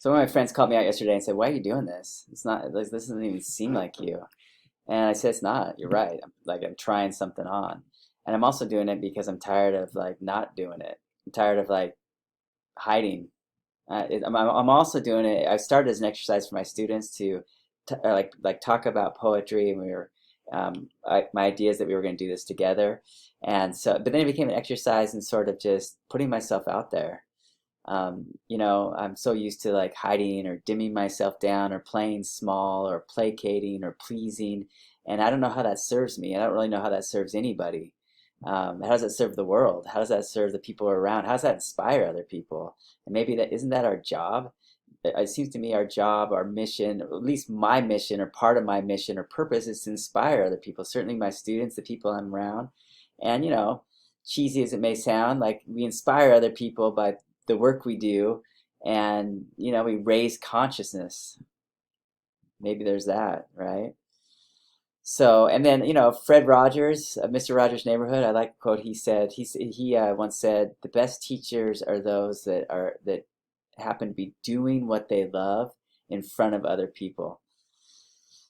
So one of my friends called me out yesterday and said, "Why are you doing this? It's not like this doesn't even seem like you." And I said, "It's not. You're right. I'm trying something on, and I'm also doing it because I'm tired of like not doing it. I'm tired of like hiding. I'm also doing it. I started as an exercise for my students to like talk about poetry, and my idea is that we were going to do this together, and so but then it became an exercise in sort of just putting myself out there. I'm so used to like hiding or dimming myself down or playing small or placating or pleasing, and I don't know how that serves me. I don't really know how that serves anybody. How does that serve the world? How does that serve the people around? How does that inspire other people? And maybe that isn't that our job? It seems to me our job, our mission, or at least my mission or part of my mission or purpose is to inspire other people. Certainly my students, the people I'm around. And cheesy as it may sound, like we inspire other people by the work we do, and we raise consciousness. Maybe there's that, right? So, and then Fred Rogers, Mr. Rogers' Neighborhood. I like a quote he said. He once said, "The best teachers are those that happen to be doing what they love in front of other people."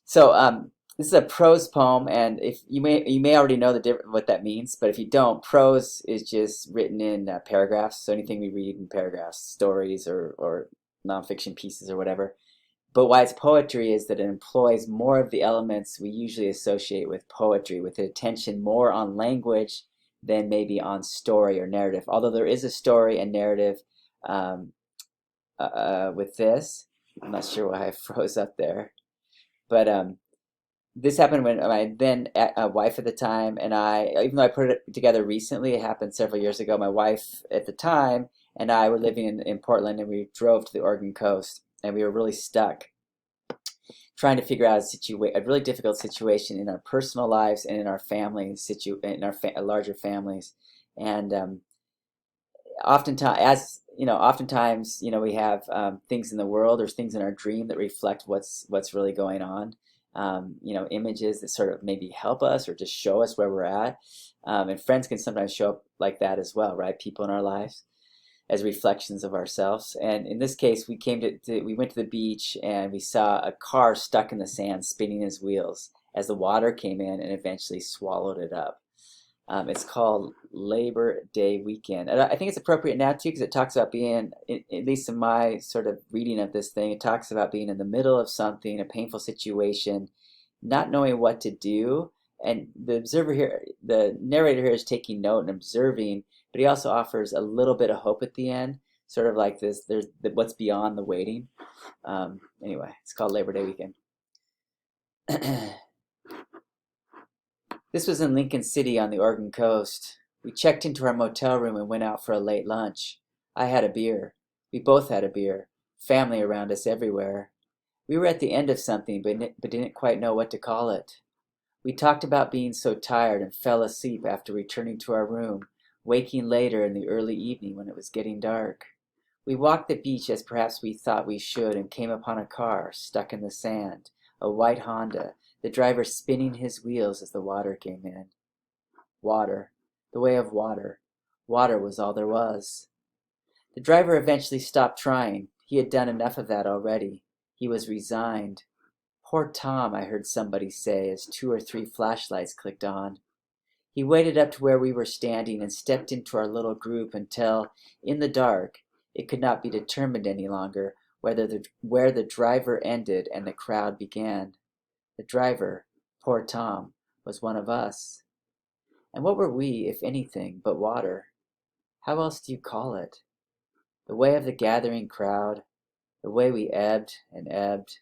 So, this is a prose poem, and if you may already know what that means, but if you don't, prose is just written in paragraphs. So anything we read in paragraphs, stories or nonfiction pieces or whatever. But why it's poetry is that it employs more of the elements we usually associate with poetry, with attention more on language than maybe on story or narrative. Although there is a story and narrative um, with this. I'm not sure why I froze up there. But this happened when my then wife at the time and I, even though I put it together recently, it happened several years ago. My wife at the time and I were living in Portland, and we drove to the Oregon coast, and we were really stuck trying to figure out a really difficult situation in our personal lives and in our larger families. And oftentimes, we have things in the world or things in our dream that reflect what's really going on. Images that sort of maybe help us or just show us where we're at. And friends can sometimes show up like that as well, right? People in our lives as reflections of ourselves. And in this case, we went to the beach and we saw a car stuck in the sand, spinning his wheels as the water came in and eventually swallowed it up. It's called Labor Day Weekend. And I think it's appropriate now too, because it talks about being, at least in my sort of reading of this thing, it talks about being in the middle of something, a painful situation, not knowing what to do. And the narrator here is taking note and observing, but he also offers a little bit of hope at the end, sort of like this. There's what's beyond the waiting. Anyway, it's called Labor Day Weekend. This was in Lincoln City on the Oregon coast. We checked into our motel room and went out for a late lunch. I had a beer. We both had a beer. Family around us everywhere. We were at the end of something, but didn't quite know what to call it. We talked about being so tired and fell asleep after returning to our room, waking later in the early evening when it was getting dark. We walked the beach as perhaps we thought we should and came upon a car stuck in the sand, a white Honda, the driver spinning his wheels as the water came in. Water. The way of water. Water was all there was. The driver eventually stopped trying. He had done enough of that already. He was resigned. "Poor Tom," I heard somebody say as 2 or 3 flashlights clicked on. He waded up to where we were standing and stepped into our little group until, in the dark, it could not be determined any longer where the driver ended and the crowd began. The driver, poor Tom, was one of us. And what were we, if anything, but water? How else do you call it? The way of the gathering crowd, the way we ebbed and ebbed,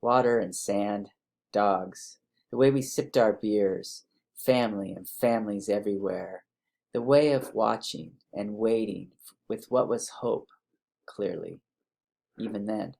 water and sand, dogs, the way we sipped our beers, family and families everywhere, the way of watching and waiting with what was hope, clearly, even then.